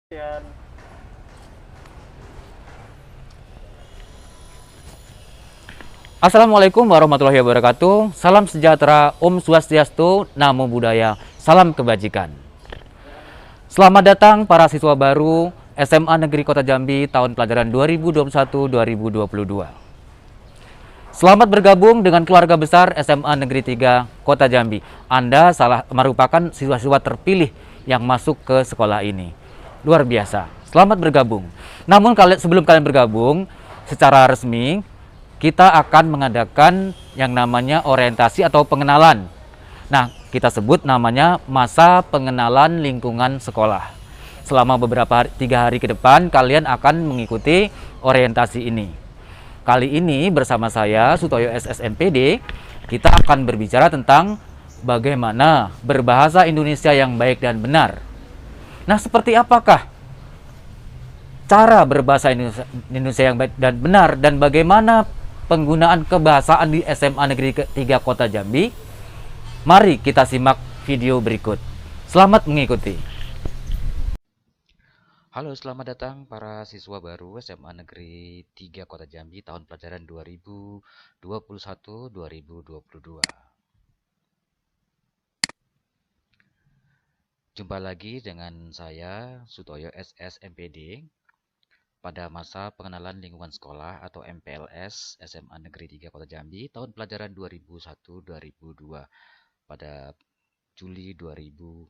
Yan. Assalamualaikum warahmatullahi wabarakatuh. Salam sejahtera, Om Swastiastu, Namo Buddhaya, salam kebajikan. Selamat datang para siswa baru SMA Negeri Kota Jambi tahun pelajaran 2021-2022. Selamat bergabung dengan keluarga besar SMA Negeri 3 Kota Jambi. Anda merupakan siswa-siswa terpilih yang masuk ke sekolah ini. Luar biasa. Selamat bergabung. Namun sebelum kalian bergabung secara resmi, kita akan mengadakan yang namanya orientasi atau pengenalan. Nah, kita sebut namanya masa pengenalan lingkungan sekolah. Selama 3 hari ke depan, kalian akan mengikuti orientasi ini. Kali ini bersama saya, Sutoyo SSMPD, kita akan berbicara tentang bagaimana berbahasa Indonesia yang baik dan benar. Nah, seperti apakah cara berbahasa Indonesia yang baik dan benar, dan bagaimana penggunaan kebahasaan di SMA Negeri 3 Kota Jambi? Mari kita simak video berikut. Selamat mengikuti. Halo, selamat datang para siswa baru SMA Negeri 3 Kota Jambi tahun pelajaran 2021-2022. Jumpa lagi dengan saya, Sutoyo SSMPD, pada masa pengenalan lingkungan sekolah atau MPLS SMA Negeri 3 Kota Jambi tahun pelajaran 2001-2002 pada Juli 2021.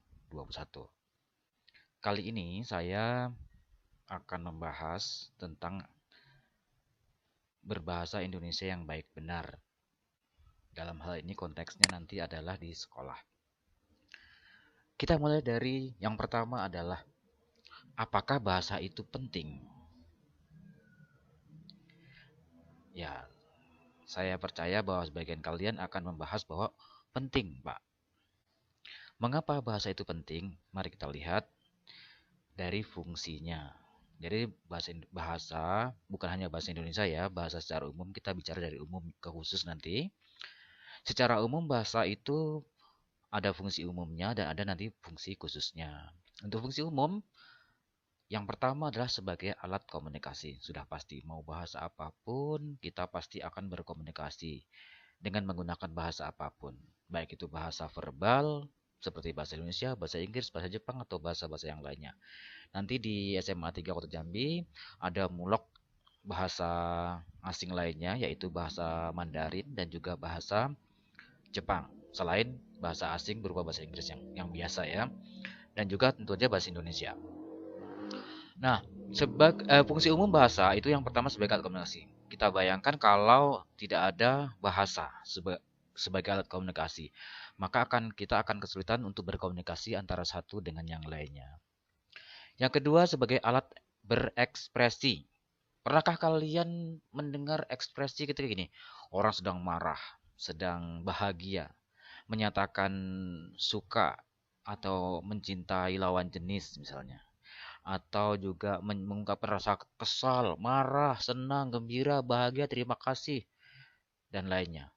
Kali ini saya akan membahas tentang berbahasa Indonesia yang baik benar. Dalam hal ini konteksnya nanti adalah di sekolah. Kita mulai dari yang pertama adalah apakah bahasa itu penting? Ya, saya percaya bahwa sebagian kalian akan membahas bahwa penting, Pak. Mengapa bahasa itu penting? Mari kita lihat dari fungsinya. Jadi bahasa bukan hanya bahasa Indonesia ya, bahasa secara umum kita bicara dari umum ke khusus nanti. Secara umum bahasa itu ada fungsi umumnya dan ada nanti fungsi khususnya. Untuk fungsi umum, yang pertama adalah sebagai alat komunikasi. Sudah pasti, mau bahasa apapun, kita pasti akan berkomunikasi dengan menggunakan bahasa apapun. Baik itu bahasa verbal, seperti bahasa Indonesia, bahasa Inggris, bahasa Jepang, atau bahasa-bahasa yang lainnya. Nanti di SMA 3 Kota Jambi ada mulok bahasa asing lainnya, yaitu bahasa Mandarin dan juga bahasa Jepang. Selain bahasa asing berupa bahasa Inggris yang biasa ya. Dan juga tentu saja bahasa Indonesia. Nah, fungsi umum bahasa itu yang pertama sebagai alat komunikasi. Kita bayangkan kalau tidak ada bahasa sebagai alat komunikasi, maka kita akan kesulitan untuk berkomunikasi antara satu dengan yang lainnya. Yang kedua sebagai alat berekspresi. Pernahkah kalian mendengar ekspresi ketika gini? Orang sedang marah, sedang bahagia, menyatakan suka atau mencintai lawan jenis misalnya. Atau juga mengungkapkan rasa kesal, marah, senang, gembira, bahagia, terima kasih, dan lainnya.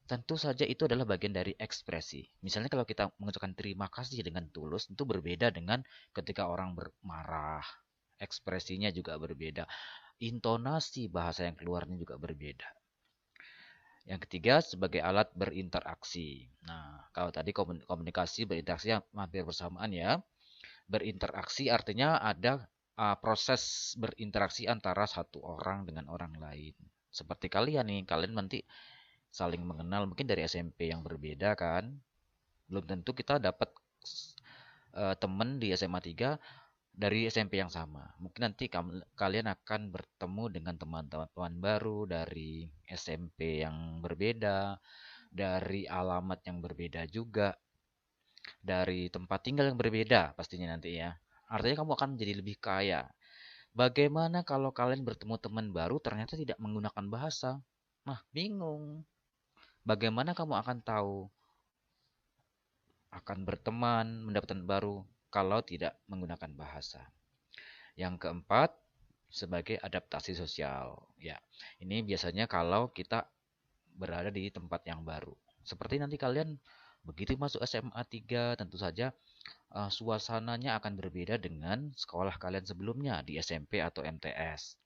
Tentu saja itu adalah bagian dari ekspresi. Misalnya kalau kita mengucapkan terima kasih dengan tulus, itu berbeda dengan ketika orang bermarah. Ekspresinya juga berbeda. Intonasi bahasa yang keluarnya juga berbeda. Yang ketiga sebagai alat berinteraksi. Nah, kalau tadi komunikasi berinteraksi yang hampir bersamaan ya. Berinteraksi artinya ada proses berinteraksi antara satu orang dengan orang lain. Seperti kalian nih, kalian nanti saling mengenal mungkin dari SMP yang berbeda kan. Belum tentu kita dapat teman di SMA 3 dari SMP yang sama. Mungkin nanti kalian akan bertemu dengan teman-teman baru dari SMP yang berbeda, dari alamat yang berbeda juga, dari tempat tinggal yang berbeda pastinya nanti ya. Artinya kamu akan menjadi lebih kaya. Bagaimana kalau kalian bertemu teman baru ternyata tidak menggunakan bahasa? Nah, bingung. Bagaimana kamu akan tahu akan berteman, mendapatkan baru kalau tidak menggunakan bahasa? Yang keempat, sebagai adaptasi sosial. Ya, ini biasanya kalau kita berada di tempat yang baru. Seperti nanti kalian begitu masuk SMA 3, tentu saja suasananya akan berbeda dengan sekolah kalian sebelumnya di SMP atau MTS.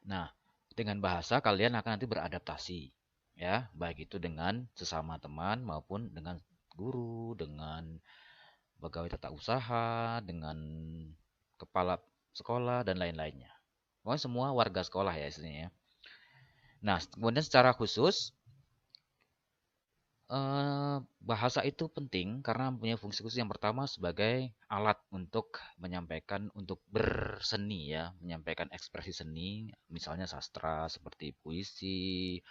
Nah, dengan bahasa kalian akan nanti beradaptasi, ya, baik itu dengan sesama teman maupun dengan guru, dengan pegawai tata usaha, dengan kepala sekolah dan lain-lainnya. Pokoknya semua warga sekolah ya istilahnya, ya. Nah, kemudian secara khusus bahasa itu penting karena mempunyai fungsi khusus yang pertama sebagai alat untuk menyampaikan, untuk berseni ya, menyampaikan ekspresi seni, misalnya sastra seperti puisi,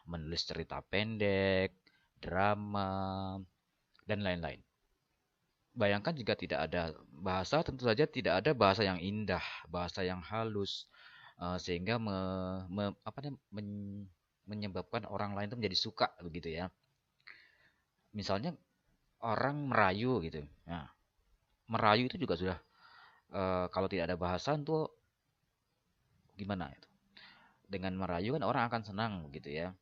menulis cerita pendek, drama, dan lain-lain. Bayangkan jika tidak ada bahasa, tentu saja tidak ada bahasa yang indah, bahasa yang halus, sehingga menyebabkan orang lain itu menjadi suka begitu ya. Misalnya orang merayu gitu. Nah, merayu itu juga sudah kalau tidak ada bahasa itu gimana itu? Dengan merayu kan orang akan senang begitu ya.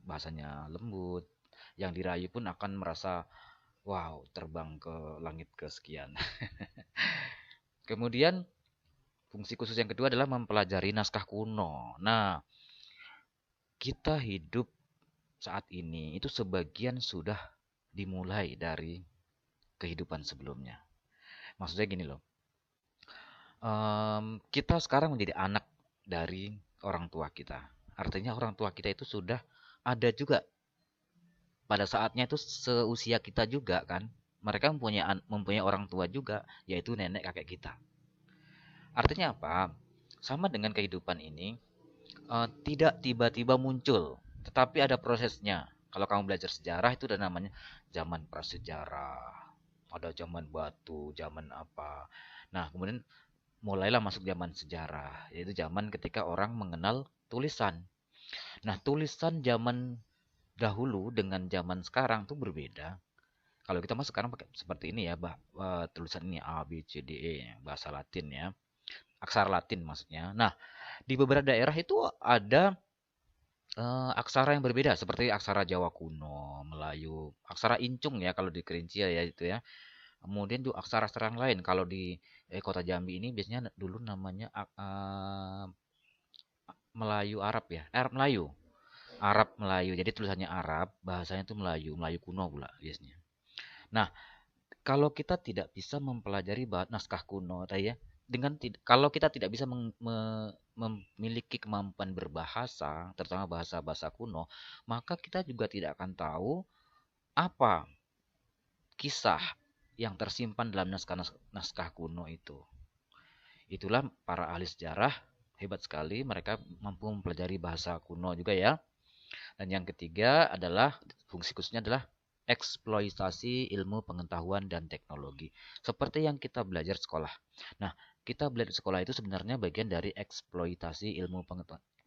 Bahasanya lembut. Yang dirayu pun akan merasa wow, terbang ke langit kesekian. Kemudian fungsi khusus yang kedua adalah mempelajari naskah kuno. Nah, kita hidup saat ini itu sebagian sudah dimulai dari kehidupan sebelumnya. Maksudnya gini loh, kita sekarang menjadi anak dari orang tua kita. Artinya orang tua kita itu sudah ada juga pada saatnya itu seusia kita juga kan. Mereka mempunyai orang tua juga, yaitu nenek kakek kita. Artinya apa? Sama dengan kehidupan ini, tidak tiba-tiba muncul, tetapi ada prosesnya. Kalau kamu belajar sejarah itu udah namanya zaman prasejarah, ada zaman batu, zaman apa. Nah, kemudian mulailah masuk zaman sejarah, yaitu zaman ketika orang mengenal tulisan. Nah, tulisan zaman dahulu dengan zaman sekarang tuh berbeda. Kalau kita masuk sekarang pakai seperti ini ya, tulisan ini A, B, C, D, E, bahasa Latin ya, aksara Latin maksudnya. Nah, di beberapa daerah itu ada aksara yang berbeda, seperti aksara Jawa kuno, Melayu, aksara Incung ya kalau di Kerinci ya itu ya. Kemudian juga aksara-aksara yang lain. Kalau di kota Jambi ini biasanya dulu namanya Melayu Arab ya, Arab Melayu. Arab Melayu. Jadi tulisannya Arab, bahasanya itu Melayu, Melayu kuno pula biasanya. Nah, kalau kita tidak bisa mempelajari naskah kuno tadi ya, kalau kita tidak bisa memiliki kemampuan berbahasa, terutama bahasa-bahasa kuno, maka kita juga tidak akan tahu apa kisah yang tersimpan dalam naskah kuno itu. Itulah para ahli sejarah hebat sekali, mereka mampu mempelajari bahasa kuno juga ya. Dan yang ketiga adalah fungsi khususnya adalah eksploitasi ilmu pengetahuan dan teknologi. Seperti yang kita belajar sekolah. Nah, kita belajar sekolah itu sebenarnya bagian dari eksploitasi ilmu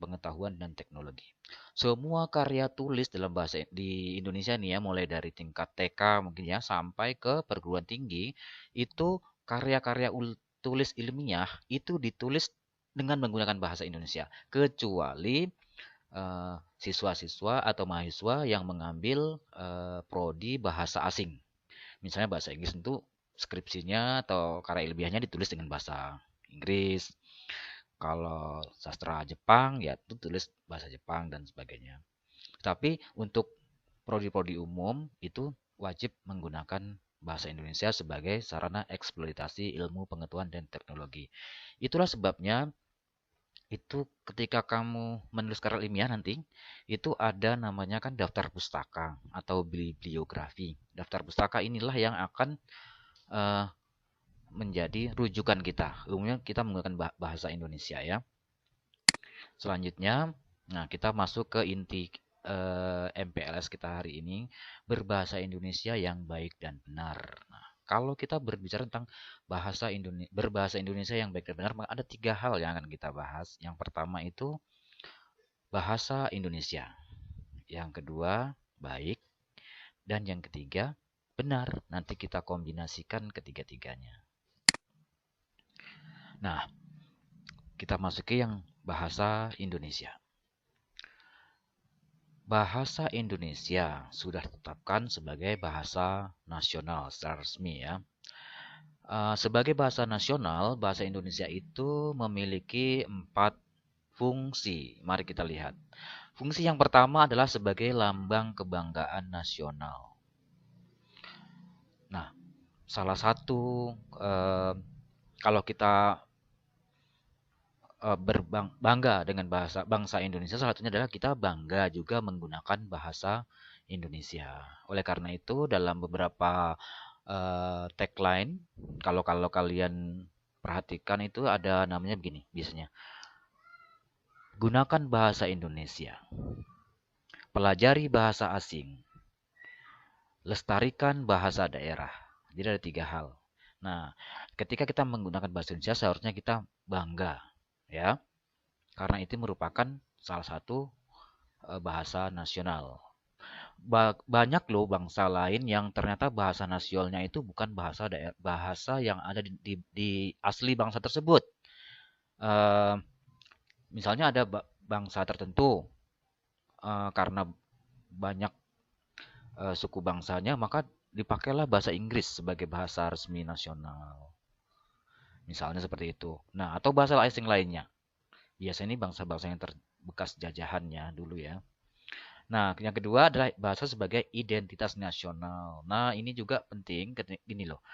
pengetahuan dan teknologi. Semua karya tulis dalam bahasa di Indonesia nih ya, mulai dari tingkat TK mungkin ya sampai ke perguruan tinggi, itu karya-karya tulis ilmiah itu ditulis dengan menggunakan bahasa Indonesia, kecuali siswa-siswa atau mahasiswa yang mengambil prodi bahasa asing. Misalnya bahasa Inggris itu skripsinya atau karya ilmiahnya ditulis dengan bahasa Inggris. Kalau sastra Jepang ya itu tulis bahasa Jepang dan sebagainya. Tapi untuk prodi-prodi umum itu wajib menggunakan bahasa Indonesia sebagai sarana eksploitasi ilmu pengetahuan dan teknologi. Itulah sebabnya itu ketika kamu menulis karya ilmiah nanti, itu ada namanya kan daftar pustaka atau bibliografi. Daftar pustaka inilah yang akan eh, menjadi rujukan kita. Umumnya kita menggunakan bahasa Indonesia ya. Selanjutnya, nah kita masuk ke inti MPLS kita hari ini, berbahasa Indonesia yang baik dan benar. Nah, kalau kita berbicara tentang berbahasa Indonesia yang baik dan benar, maka ada 3 hal yang akan kita bahas. Yang pertama itu bahasa Indonesia. Yang kedua, baik. Dan yang ketiga, benar. Nanti kita kombinasikan ketiga-tiganya. Nah, kita masuk ke yang bahasa Indonesia. bahasa Indonesia sudah ditetapkan sebagai bahasa nasional secara resmi ya. Sebagai bahasa nasional, bahasa Indonesia itu memiliki 4 fungsi. Mari kita lihat. Fungsi yang pertama adalah sebagai lambang kebanggaan nasional. Nah, salah satu kalau kita berbangga dengan bangsa Indonesia, salah satunya adalah kita bangga juga menggunakan bahasa Indonesia. Oleh karena itu, dalam beberapa tagline, kalau kalau kalian perhatikan itu ada namanya begini, biasanya gunakan bahasa Indonesia, pelajari bahasa asing, lestarikan bahasa daerah. Jadi ada 3 hal. Nah, ketika kita menggunakan bahasa Indonesia, seharusnya kita bangga, ya, karena itu merupakan salah satu bahasa nasional. Banyak loh bangsa lain yang ternyata bahasa nasionalnya itu bukan bahasa yang ada di asli bangsa tersebut. Eh, Misalnya ada bangsa tertentu, karena banyak suku bangsanya, maka dipakailah bahasa Inggris sebagai bahasa resmi nasional. Misalnya seperti itu. Nah, atau bahasa asing lainnya. Biasanya ini bangsa-bangsa yang bekas jajahannya dulu ya. Nah, yang kedua adalah bahasa sebagai identitas nasional. Nah, ini juga penting, gini loh.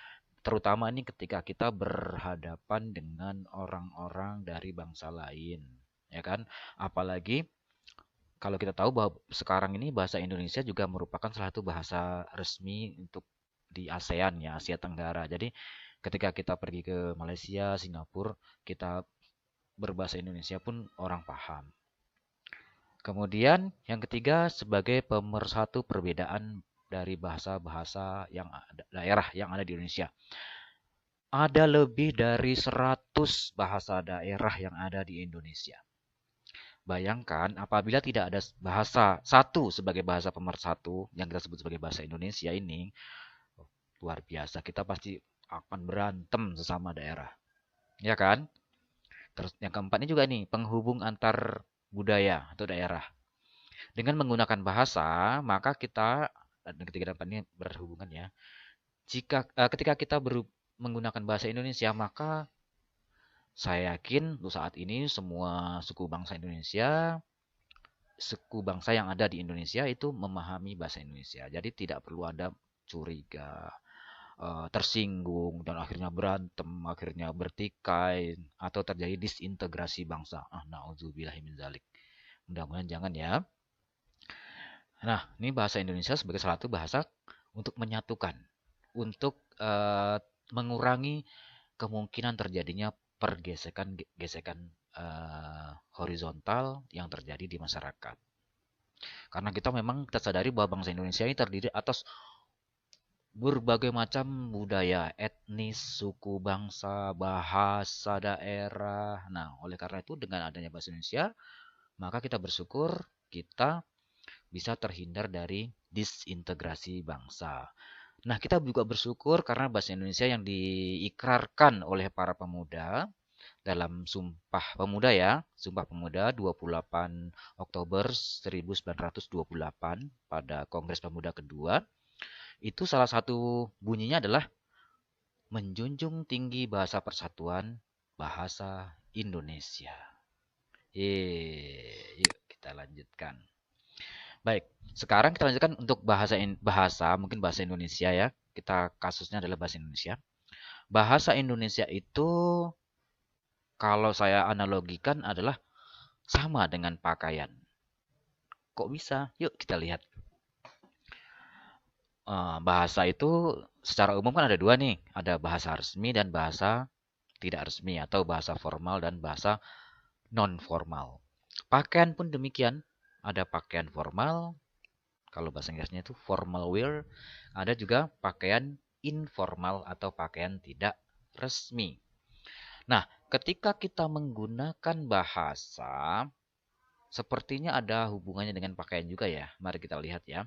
Terutama ini ketika kita berhadapan dengan orang-orang dari bangsa lain, ya kan? Apalagi kalau kita tahu bahwa sekarang ini bahasa Indonesia juga merupakan salah satu bahasa resmi untuk di ASEAN ya, Asia Tenggara. Jadi ketika kita pergi ke Malaysia, Singapura, kita berbahasa Indonesia pun orang paham. Kemudian yang ketiga sebagai pemersatu perbedaan dari bahasa-bahasa yang daerah yang ada di Indonesia. Ada lebih dari 100 bahasa daerah yang ada di Indonesia. Bayangkan apabila tidak ada bahasa satu sebagai bahasa pemersatu yang kita sebut sebagai bahasa Indonesia ini, luar biasa. Kita pasti akan berantem sesama daerah. Ya kan? Terus yang keempat ini juga nih, penghubung antar budaya atau daerah. Dengan menggunakan bahasa, maka kita dan ketiga dapat ini berhubungan ya. Ketika kita menggunakan bahasa Indonesia, maka saya yakin untuk saat ini semua suku bangsa Indonesia, suku bangsa yang ada di Indonesia itu memahami bahasa Indonesia. Jadi tidak perlu ada curiga, tersinggung dan akhirnya berantem, akhirnya bertikai atau terjadi disintegrasi bangsa. Nauzubillahiminzalik. Mudah-mudahan jangan ya. Nah, ini bahasa Indonesia sebagai salah satu bahasa untuk menyatukan, untuk mengurangi kemungkinan terjadinya pergesekan-gesekan horizontal yang terjadi di masyarakat. Karena kita sadari bahwa bangsa Indonesia ini terdiri atas berbagai macam budaya, etnis, suku bangsa, bahasa daerah. Nah, oleh karena itu dengan adanya bahasa Indonesia, maka kita bersyukur kita bisa terhindar dari disintegrasi bangsa. Nah, kita juga bersyukur karena bahasa Indonesia yang diikrarkan oleh para pemuda dalam Sumpah Pemuda ya, Sumpah Pemuda 28 Oktober 1928 pada Kongres Pemuda kedua. Itu salah satu bunyinya adalah menjunjung tinggi bahasa persatuan, bahasa Indonesia. Yuk kita lanjutkan. Baik, sekarang kita lanjutkan untuk mungkin bahasa Indonesia ya. Kita kasusnya adalah bahasa Indonesia. Bahasa Indonesia itu kalau saya analogikan adalah sama dengan pakaian. Kok bisa? Yuk kita lihat. Bahasa itu secara umum kan ada dua nih. Ada bahasa resmi dan bahasa tidak resmi atau bahasa formal dan bahasa non formal. Pakaian pun demikian. Ada pakaian formal, kalau bahasa Inggrisnya itu formal wear, ada juga pakaian informal atau pakaian tidak resmi. Nah, ketika kita menggunakan bahasa, sepertinya ada hubungannya dengan pakaian juga ya. Mari kita lihat ya.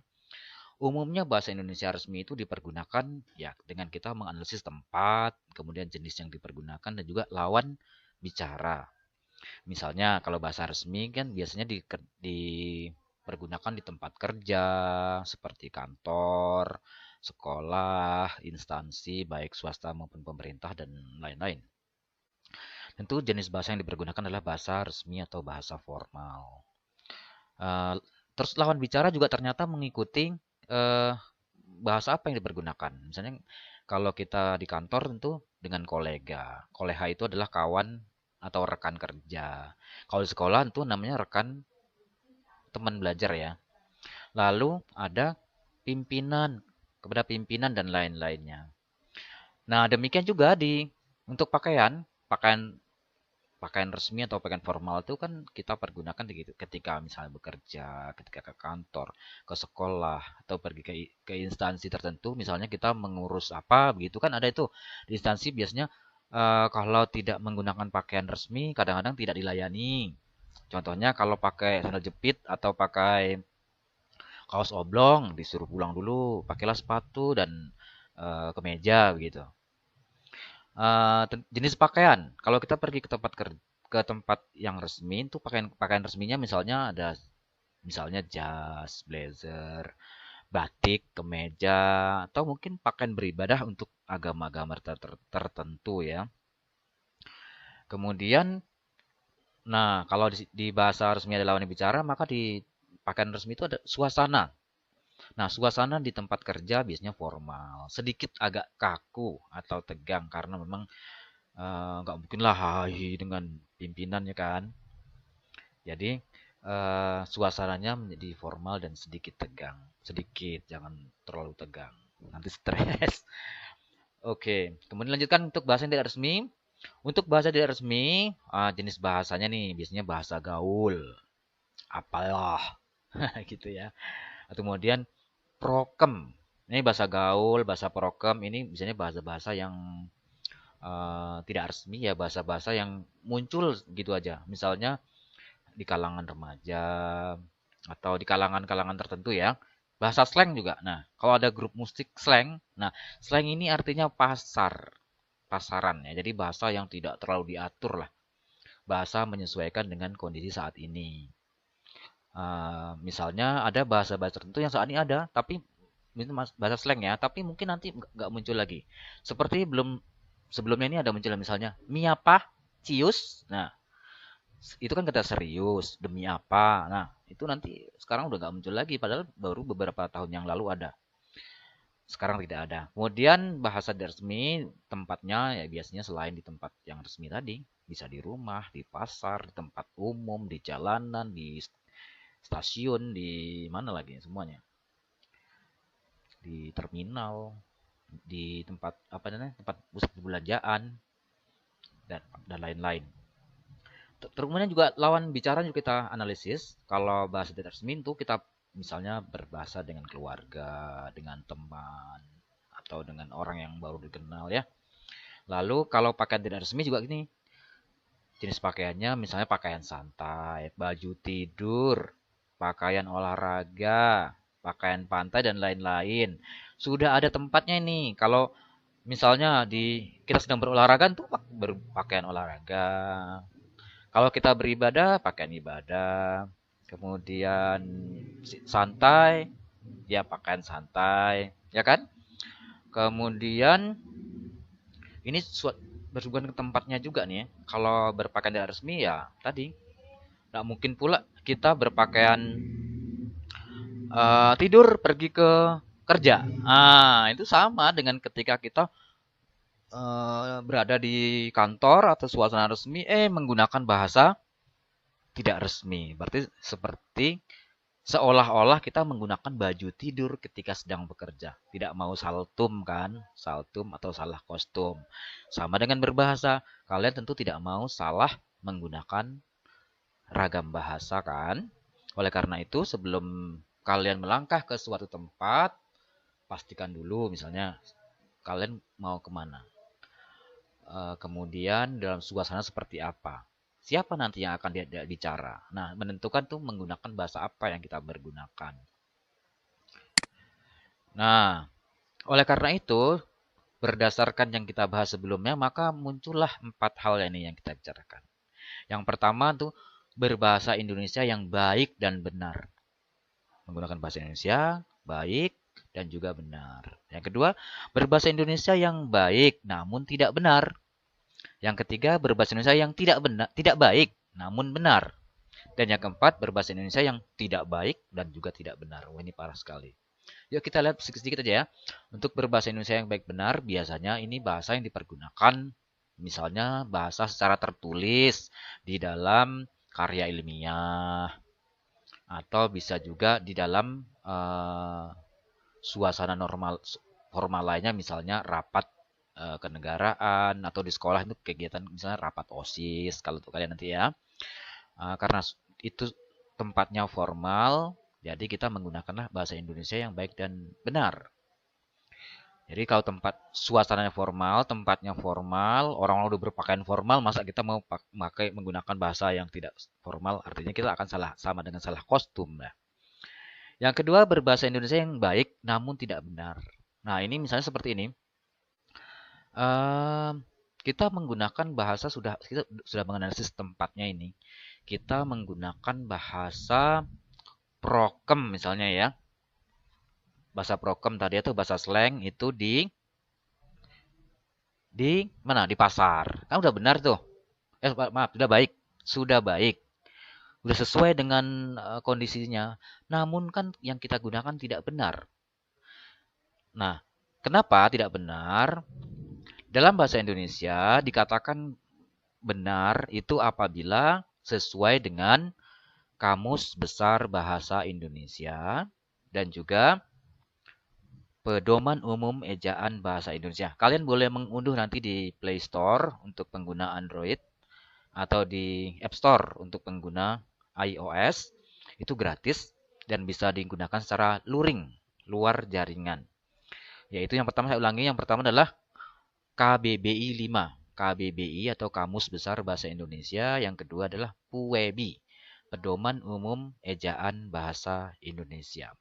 Umumnya bahasa Indonesia resmi itu dipergunakan ya dengan kita menganalisis tempat, kemudian jenis yang dipergunakan dan juga lawan bicara. Misalnya kalau bahasa resmi kan biasanya dipergunakan pergunakan di tempat kerja, seperti kantor, sekolah, instansi, baik swasta maupun pemerintah, dan lain-lain. Tentu jenis bahasa yang dipergunakan adalah bahasa resmi atau bahasa formal. Eh, Terus lawan bicara juga ternyata mengikuti eh, bahasa apa yang dipergunakan. Misalnya kalau kita di kantor tentu dengan kolega. Kolega itu adalah kawan atau rekan kerja. Kalau di sekolah tentu namanya rekan teman belajar ya. Lalu ada pimpinan, kepada pimpinan dan lain-lainnya. Nah, demikian juga untuk pakaian, pakaian pakaian resmi atau pakaian formal itu kan kita pergunakan ketika misalnya bekerja, ketika ke kantor, ke sekolah, atau pergi ke instansi tertentu, misalnya kita mengurus apa, begitu kan ada itu. Di instansi biasanya kalau tidak menggunakan pakaian resmi, kadang-kadang tidak dilayani. Contohnya kalau pakai sandal jepit atau pakai kaos oblong, disuruh pulang dulu, pakailah sepatu dan kemeja begitu. Jenis pakaian. Kalau kita pergi ke tempat yang resmi itu pakaian pakaian resminya misalnya ada misalnya jas, blazer, batik, kemeja, atau mungkin pakaian beribadah untuk agama-agama tertentu ya. Kemudian, nah kalau di bahasa resmi ada lawan bicara, maka di pakaian resmi itu ada suasana. Nah, suasana di tempat kerja biasanya formal, sedikit agak kaku atau tegang karena memang nggak mungkin lah hahi dengan pimpinan ya kan. Jadi suasananya menjadi formal dan sedikit tegang. Sedikit, jangan terlalu tegang. Nanti stres. Oke, kemudian lanjutkan untuk bahasa yang tidak resmi. Untuk bahasa tidak resmi, jenis bahasanya nih biasanya bahasa gaul. Apalah, gitu ya. Atau kemudian prokem. Ini bahasa gaul, bahasa prokem ini biasanya bahasa-bahasa yang tidak resmi ya, bahasa-bahasa yang muncul gitu aja. Misalnya di kalangan remaja atau di kalangan-kalangan tertentu ya. Bahasa slang juga. Nah, kalau ada grup musik slang, nah slang ini artinya pasaran ya. Jadi bahasa yang tidak terlalu diatur lah. Bahasa menyesuaikan dengan kondisi saat ini. Misalnya ada bahasa-bahasa tertentu yang saat ini ada, tapi itu bahasa slang ya, tapi mungkin nanti nggak muncul lagi. Seperti sebelumnya ini ada muncul misalnya miapa, cius. Nah, itu kan kata serius, demi apa. Nah, itu nanti sekarang udah nggak muncul lagi, padahal baru beberapa tahun yang lalu ada. Sekarang tidak ada. Kemudian bahasa resmi tempatnya ya biasanya selain di tempat yang resmi tadi, bisa di rumah, di pasar, di tempat umum, di jalanan, di stasiun, di mana lagi semuanya. Di terminal, di tempat apa namanya? Tempat pusat perbelanjaan dan lain-lain. Kemudian juga lawan bicara juga kita analisis. Kalau bahasa tidak resmi itu kita misalnya berbahasa dengan keluarga, dengan teman, atau dengan orang yang baru dikenal ya. Lalu kalau pakaian tidak resmi juga gini, jenis pakaiannya misalnya pakaian santai, baju tidur, pakaian olahraga, pakaian pantai dan lain-lain. Sudah ada tempatnya nih. Kalau misalnya kita sedang berolahraga tuh berpakaian olahraga. Kalau kita beribadah, pakaian ibadah. Kemudian santai, ya pakaian santai, ya kan? Kemudian ini berhubungan ke tempatnya juga nih ya. Kalau berpakaian tidak resmi ya tadi, nggak mungkin pula kita berpakaian tidur pergi ke kerja. Itu sama dengan ketika kita berada di kantor atau suasana resmi, menggunakan bahasa tidak resmi. Berarti seperti seolah-olah kita menggunakan baju tidur ketika sedang bekerja. Tidak mau saltum kan? Saltum atau salah kostum. Sama dengan berbahasa. Kalian tentu tidak mau salah menggunakan ragam bahasa kan? Oleh karena itu sebelum kalian melangkah ke suatu tempat, pastikan dulu misalnya kalian mau kemana. Kemudian dalam suasana seperti apa. Siapa nanti yang akan bicara. Nah, menentukan tuh menggunakan bahasa apa yang kita bergunakan. Nah, oleh karena itu, berdasarkan yang kita bahas sebelumnya, maka muncullah 4 hal ini yang kita bicarakan. Yang pertama tuh berbahasa Indonesia yang baik dan benar. menggunakan bahasa Indonesia baik dan juga benar. Yang kedua, berbahasa Indonesia yang baik namun tidak benar. Yang ketiga, berbahasa Indonesia yang tidak baik namun benar. Dan yang keempat, berbahasa Indonesia yang tidak baik dan juga tidak benar. Wah, ini parah sekali. Yuk kita lihat sedikit-sedikit aja ya. Untuk berbahasa Indonesia yang baik benar, biasanya ini bahasa yang dipergunakan, misalnya bahasa secara tertulis di dalam karya ilmiah, atau bisa juga di dalam suasana normal formal lainnya, misalnya rapat kenegaraan, atau di sekolah itu kegiatan misalnya rapat OSIS, kalau untuk kalian nanti ya. Karena itu tempatnya formal, jadi kita menggunakanlah bahasa Indonesia yang baik dan benar. Jadi kalau tempat suasananya formal, tempatnya formal, orang-orang udah berpakaian formal, masa kita mau menggunakan bahasa yang tidak formal, artinya kita akan salah, sama dengan salah kostum. Nah. Yang kedua, berbahasa Indonesia yang baik namun tidak benar. Nah, ini misalnya seperti ini. Kita menggunakan bahasa kita sudah menganalisis tempatnya ini. Kita menggunakan bahasa prokem misalnya ya. Bahasa prokem tadi itu bahasa slang itu di mana? Di pasar. Kan udah benar tuh. Maaf, sudah baik. Sudah baik. Sudah sesuai dengan kondisinya. Namun kan yang kita gunakan tidak benar. Nah, kenapa tidak benar? Dalam bahasa Indonesia dikatakan benar itu apabila sesuai dengan Kamus Besar Bahasa Indonesia dan juga Pedoman Umum Ejaan Bahasa Indonesia. Kalian boleh mengunduh nanti di Play Store untuk pengguna Android atau di App Store untuk pengguna iOS. Itu gratis dan bisa digunakan secara luring, luar jaringan. Yaitu yang pertama saya ulangi, yang pertama adalah KBBI 5. KBBI atau Kamus Besar Bahasa Indonesia. Yang kedua adalah PUEBI, Pedoman Umum Ejaan Bahasa Indonesia.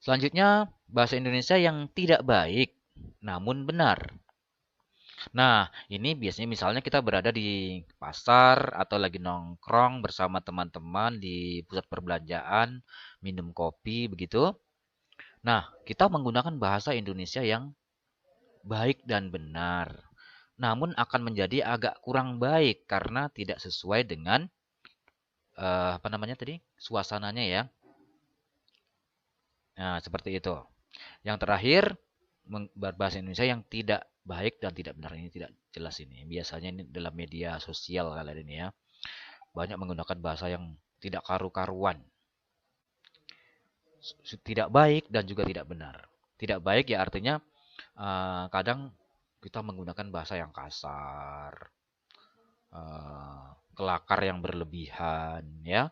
Selanjutnya, bahasa Indonesia yang tidak baik namun benar. Nah, ini biasanya misalnya kita berada di pasar atau lagi nongkrong bersama teman-teman di pusat perbelanjaan, minum kopi begitu. Nah, kita menggunakan bahasa Indonesia yang baik dan benar. Namun akan menjadi agak kurang baik karena tidak sesuai dengan apa namanya tadi? Suasananya ya. Nah, seperti itu. Yang terakhir, berbahasa Indonesia yang tidak baik dan tidak benar, ini tidak jelas ini. Biasanya ini dalam media sosial kalian ini ya. Banyak menggunakan bahasa yang tidak karu-karuan. Tidak baik dan juga tidak benar. Tidak baik ya artinya kadang kita menggunakan bahasa yang kasar, kelakar yang berlebihan ya.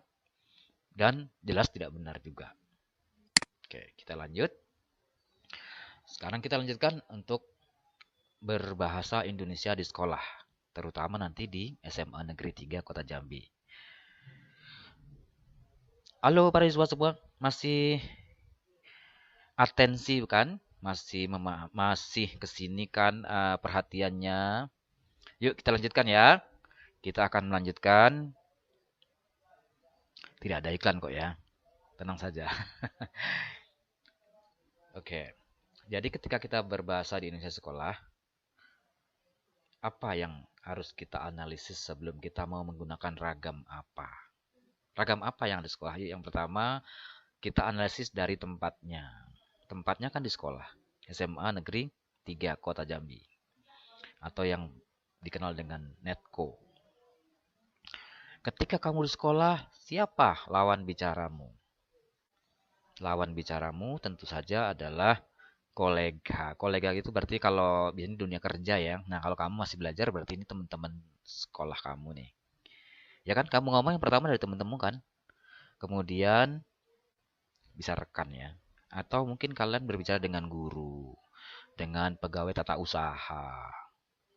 Dan jelas tidak benar juga. Oke, kita lanjut. Sekarang kita lanjutkan untuk berbahasa Indonesia di sekolah, terutama nanti di SMA Negeri 3 Kota Jambi. Halo para siswa semua, masih atensi kan? Masih kesini kan perhatiannya? Yuk kita lanjutkan ya. Kita akan melanjutkan. Tidak ada iklan kok ya. Tenang saja. Oke. Jadi ketika kita berbahasa di Indonesia sekolah, apa yang harus kita analisis sebelum kita mau menggunakan ragam apa? Ragam apa yang ada di sekolah? Yang pertama, kita analisis dari tempatnya. Tempatnya kan di sekolah. SMA Negeri 3 Kota Jambi. Atau yang dikenal dengan Netco. Ketika kamu di sekolah, siapa lawan bicaramu? Lawan bicaramu tentu saja adalah kolega. Kolega itu berarti kalau biasanya dunia kerja ya. Nah, kalau kamu masih belajar berarti ini teman-teman sekolah kamu nih. Ya kan, kamu ngomong yang pertama dari teman-teman kan. Kemudian bisa rekan ya. Atau mungkin kalian berbicara dengan guru, dengan pegawai tata usaha,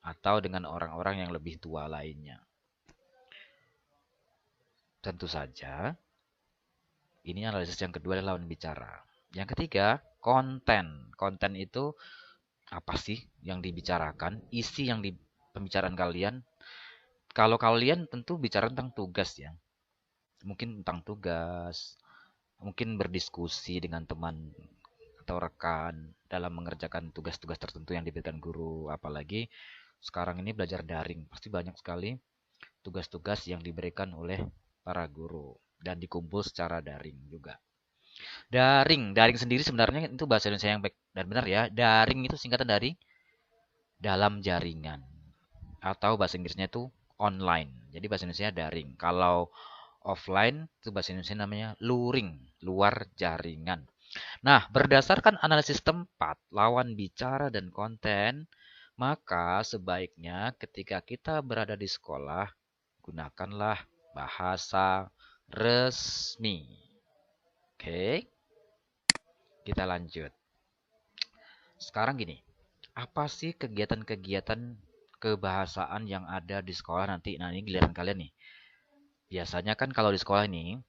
atau dengan orang-orang yang lebih tua lainnya. Tentu saja, ini analisis yang kedua adalah lawan bicara. Yang ketiga, konten. Konten itu apa sih yang dibicarakan, isi yang di pembicaraan kalian. Kalau kalian tentu bicara tentang tugas ya. Mungkin tentang tugas, mungkin berdiskusi dengan teman atau rekan dalam mengerjakan tugas-tugas tertentu yang diberikan guru. Apalagi sekarang ini belajar daring, pasti banyak sekali tugas-tugas yang diberikan oleh para guru dan dikumpul secara daring juga. Daring sendiri sebenarnya itu bahasa Indonesia yang baik dan benar ya. Daring itu singkatan dari dalam jaringan atau bahasa Inggrisnya itu online. Jadi bahasa Indonesia daring. Kalau offline itu bahasa Indonesia namanya luring, luar jaringan. Nah, berdasarkan analisis tempat, lawan bicara dan konten, maka sebaiknya ketika kita berada di sekolah, gunakanlah bahasa resmi. Oke, kita lanjut. Sekarang gini, apa sih kegiatan-kegiatan kebahasaan yang ada di sekolah nanti? Nah, ini giliran kalian nih. Biasanya kan kalau di sekolah ini,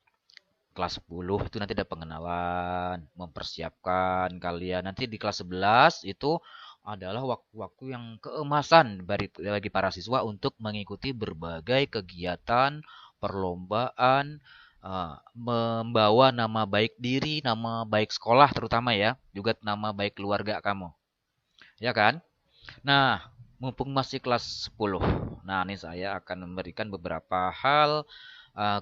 kelas 10 itu nanti ada pengenalan, mempersiapkan kalian. Nanti di kelas 11 itu adalah waktu-waktu yang keemasan bagi para siswa untuk mengikuti berbagai kegiatan, perlombaan, membawa nama baik diri, nama baik sekolah terutama ya, juga nama baik keluarga kamu. Ya kan? Nah, mumpung masih kelas 10. Nah, ini saya akan memberikan beberapa hal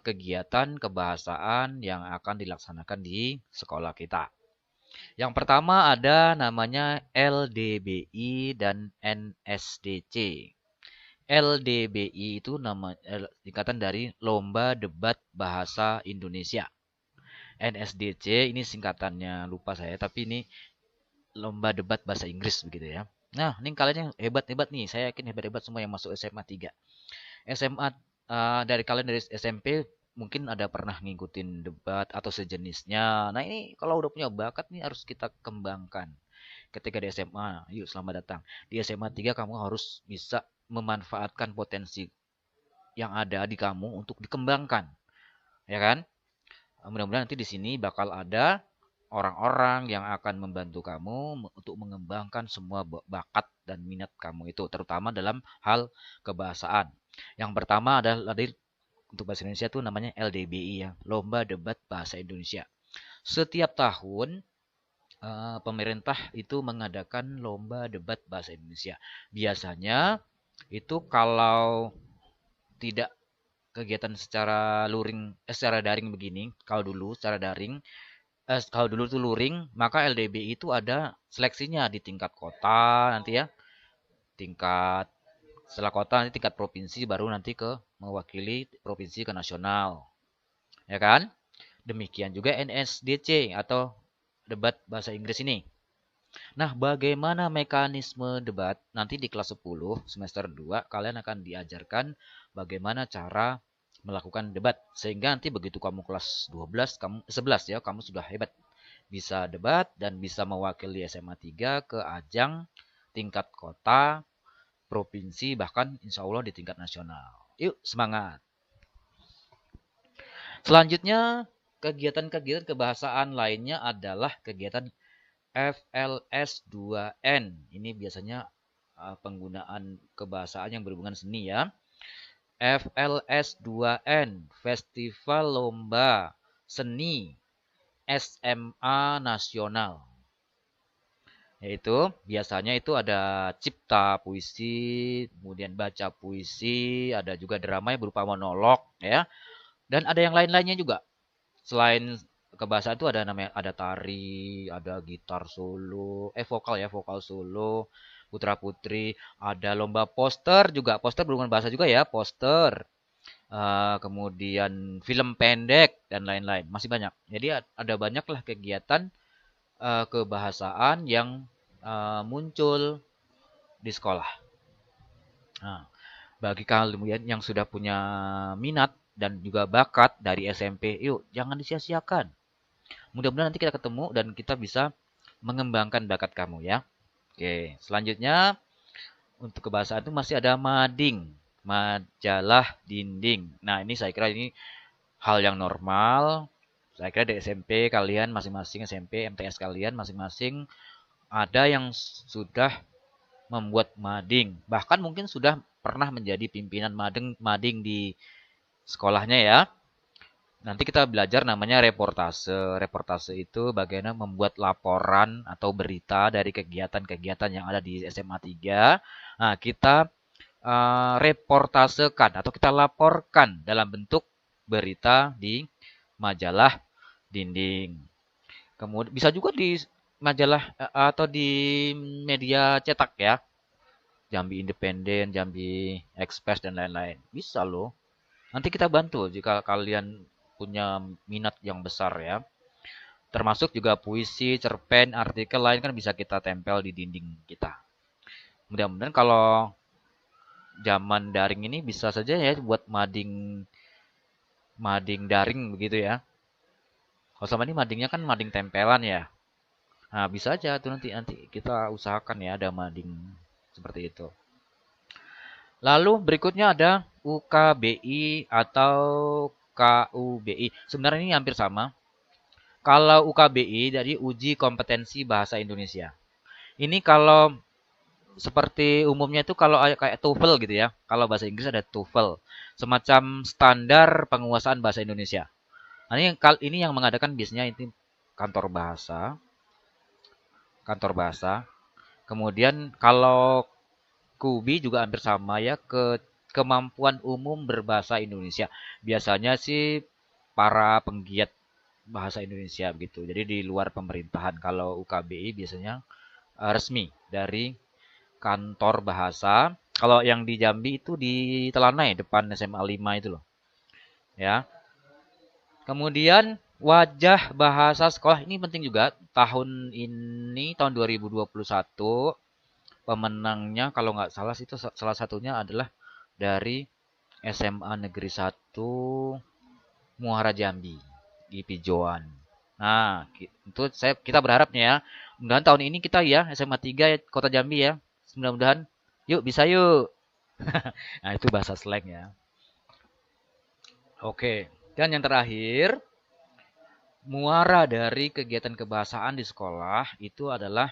kegiatan kebahasaan yang akan dilaksanakan di sekolah kita. Yang pertama ada namanya LDBI dan NSDC. LDBI itu nama singkatan dari Lomba Debat Bahasa Indonesia. NSDC ini singkatannya lupa saya, tapi ini Lomba Debat Bahasa Inggris begitu ya. Nah, ini kalian yang hebat-hebat nih. Saya yakin hebat-hebat semua yang masuk SMA 3. SMA dari kalian dari SMP mungkin ada pernah ngikutin debat atau sejenisnya. Nah, ini kalau udah punya bakat nih harus kita kembangkan. Ketika di SMA, yuk selamat datang. Di SMA 3 kamu harus bisa memanfaatkan potensi yang ada di kamu untuk dikembangkan, ya kan? Mudah-mudahan nanti di sini bakal ada orang-orang yang akan membantu kamu untuk mengembangkan semua bakat dan minat kamu itu, terutama dalam hal kebahasaan. Yang pertama adalah untuk bahasa Indonesia itu namanya LDBI ya, Lomba Debat Bahasa Indonesia. Setiap tahun pemerintah itu mengadakan lomba debat bahasa Indonesia. Biasanya itu kalau tidak kegiatan secara secara daring begini, kalau dulu secara daring, kalau dulu tuh luring, maka LDB itu ada seleksinya di tingkat kota nanti ya, tingkat setelah kota nanti tingkat provinsi baru nanti ke mewakili provinsi ke nasional, ya kan? Demikian juga NSDC atau debat bahasa Inggris ini. Nah, bagaimana mekanisme debat? Nanti di kelas 10 semester 2 kalian akan diajarkan bagaimana cara melakukan debat. Sehingga nanti begitu kamu kelas 12, kamu 11 ya, kamu sudah hebat. Bisa debat dan bisa mewakili SMA 3 ke ajang tingkat kota, provinsi, bahkan insya Allah di tingkat nasional. Yuk, semangat! Selanjutnya, kegiatan-kegiatan kebahasaan lainnya adalah kegiatan FLS 2N. Ini biasanya penggunaan kebahasaan yang berhubungan seni ya. FLS 2N, Festival Lomba Seni SMA Nasional. Yaitu biasanya itu ada cipta puisi, kemudian baca puisi, ada juga drama yang berupa monolog ya. Dan ada yang lain-lainnya juga. Selain kebahasaan itu ada namanya ada tari, ada gitar solo, vokal solo, putra putri, ada lomba poster juga, poster berhubungan bahasa juga ya, poster, kemudian film pendek dan lain-lain, masih banyak. Jadi ada banyaklah kegiatan kebahasaan yang muncul di sekolah. Nah, bagi kalian yang sudah punya minat dan juga bakat dari SMP, yuk jangan disia-siakan. Mudah-mudahan nanti kita ketemu dan kita bisa mengembangkan bakat kamu ya. Oke, selanjutnya untuk kebahasaan itu masih ada mading, majalah dinding. Nah, ini saya kira ini hal yang normal. Saya kira di SMP kalian masing-masing, SMP, MTS kalian masing-masing ada yang sudah membuat mading. Bahkan mungkin sudah pernah menjadi pimpinan mading di sekolahnya ya. Nanti kita belajar namanya reportase. Reportase itu bagaimana membuat laporan atau berita dari kegiatan-kegiatan yang ada di SMA 3. Nah, kita reportasekan atau kita laporkan dalam bentuk berita di majalah dinding. Kemudian bisa juga di majalah atau di media cetak ya. Jambi Independen, Jambi Express dan lain-lain. Bisa loh. Nanti kita bantu jika kalian punya minat yang besar ya. Termasuk juga puisi, cerpen, artikel lain kan bisa kita tempel di dinding kita. Mudah-mudahan kalau zaman daring ini bisa saja ya buat mading mading daring begitu ya. Kalau sama ini madingnya kan mading tempelan ya. Nah, bisa aja tuh nanti nanti kita usahakan ya ada mading seperti itu. Lalu berikutnya ada UKBI atau KUBI. Sebenarnya ini hampir sama. Kalau UKBI dari uji kompetensi bahasa Indonesia. Ini kalau seperti umumnya itu kalau kayak TOEFL gitu ya. Kalau bahasa Inggris ada TOEFL, semacam standar penguasaan bahasa Indonesia. Nah, ini yang mengadakan biasanya itu kantor bahasa, kantor bahasa. Kemudian kalau KUBI juga hampir sama ya, kemampuan umum berbahasa Indonesia. Biasanya sih para penggiat bahasa Indonesia begitu. Jadi di luar pemerintahan. Kalau UKBI biasanya resmi dari kantor bahasa. Kalau yang di Jambi itu di Telanai depan SMA 5 itu loh. Ya. Kemudian wajah bahasa sekolah ini penting juga. Tahun ini tahun 2021 pemenangnya kalau nggak salah itu salah satunya adalah dari SMA Negeri 1 Muara Jambi di Pijoan. Nah, itu kita berharapnya ya. Mudah-mudahan tahun ini kita ya SMA 3 ya, Kota Jambi ya. Mudah-mudahan yuk bisa yuk. Nah, itu bahasa slang ya. Oke. Dan yang terakhir, muara dari kegiatan kebahasaan di sekolah itu adalah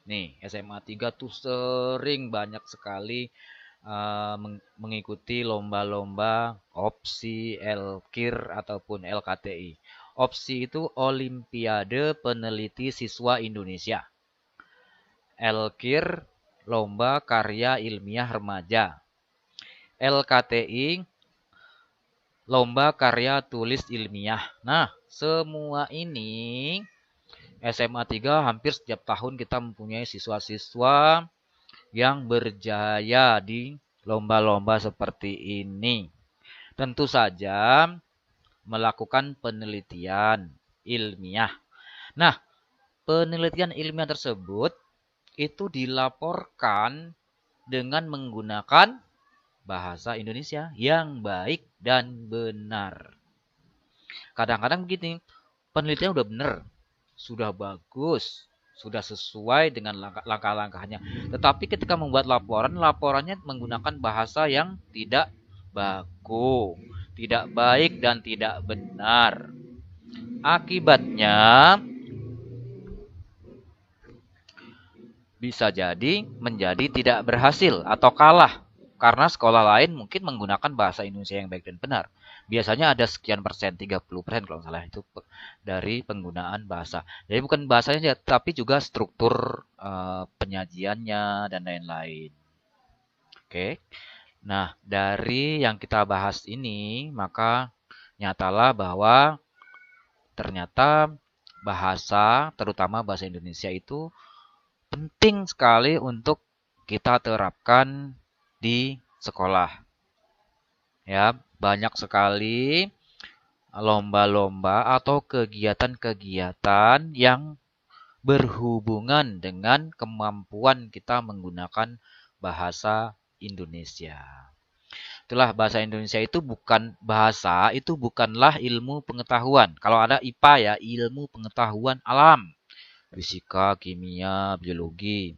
nih SMA 3 tuh sering banyak sekali mengikuti lomba-lomba OPSI, LKIR ataupun LKTI. OPSI itu Olimpiade Peneliti Siswa Indonesia. LKIR Lomba Karya Ilmiah Remaja. LKTI Lomba Karya Tulis Ilmiah. Nah, semua ini SMA 3 hampir setiap tahun kita mempunyai siswa-siswa yang berjaya di lomba-lomba seperti ini. Tentu saja melakukan penelitian ilmiah. Nah, penelitian ilmiah tersebut itu dilaporkan dengan menggunakan bahasa Indonesia yang baik dan benar. Kadang-kadang begini, penelitian udah benar, sudah bagus, sudah sesuai dengan langkah-langkahnya. Tetapi ketika membuat laporan, laporannya menggunakan bahasa yang tidak baku, tidak baik dan tidak benar. Akibatnya bisa jadi menjadi tidak berhasil atau kalah karena sekolah lain mungkin menggunakan bahasa Indonesia yang baik dan benar. Biasanya ada sekian persen, 30% kalau salah itu dari penggunaan bahasa. Jadi bukan bahasanya tapi juga struktur penyajiannya dan lain-lain. Oke. Nah, dari yang kita bahas ini, maka nyatalah bahwa ternyata bahasa, terutama bahasa Indonesia itu penting sekali untuk kita terapkan di sekolah. Ya, banyak sekali lomba-lomba atau kegiatan-kegiatan yang berhubungan dengan kemampuan kita menggunakan bahasa Indonesia. Itulah bahasa Indonesia itu bukan bahasa, itu bukanlah ilmu pengetahuan. Kalau ada IPA ya, ilmu pengetahuan alam. Fisika, kimia, biologi.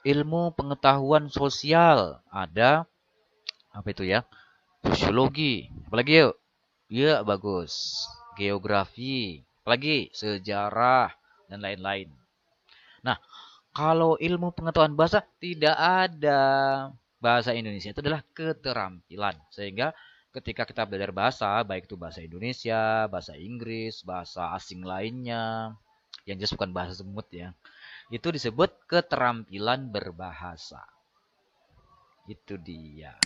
Ilmu pengetahuan sosial ada apa itu ya? Sosiologi. Apalagi yuk? Ya, bagus. Geografi. Apalagi sejarah dan lain-lain. Nah, kalau ilmu pengetahuan bahasa tidak ada. Bahasa Indonesia itu adalah keterampilan. Sehingga ketika kita belajar bahasa, baik itu bahasa Indonesia, bahasa Inggris, bahasa asing lainnya, yang jelas bukan bahasa semut ya, itu disebut keterampilan berbahasa. Itu dia.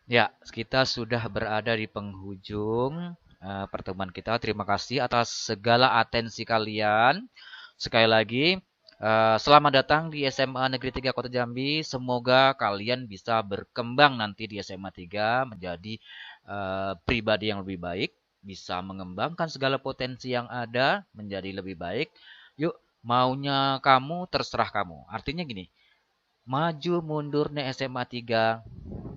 Ya, kita sudah berada di penghujung pertemuan kita. Terima kasih atas segala atensi kalian. Sekali lagi, selamat datang di SMA Negeri 3 Kota Jambi. Semoga kalian bisa berkembang nanti di SMA 3 menjadi pribadi yang lebih baik, bisa mengembangkan segala potensi yang ada menjadi lebih baik. Yuk, maunya kamu terserah kamu. Artinya gini, maju mundurnya SMA 3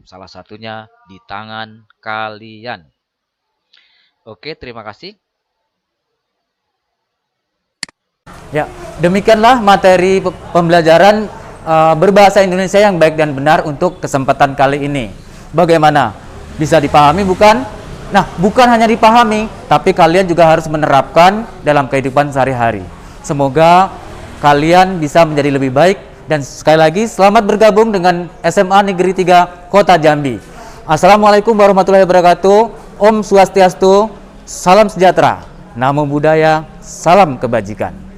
salah satunya di tangan kalian. Oke, terima kasih. Ya, demikianlah materi pembelajaran berbahasa Indonesia yang baik dan benar untuk kesempatan kali ini. Bagaimana? Bisa dipahami bukan? Nah, bukan hanya dipahami, tapi kalian juga harus menerapkan dalam kehidupan sehari-hari. Semoga kalian bisa menjadi lebih baik, dan sekali lagi selamat bergabung dengan SMA Negeri 3 Kota Jambi. Assalamualaikum warahmatullahi wabarakatuh. Om Swastiastu, salam sejahtera, namo buddhaya, salam kebajikan.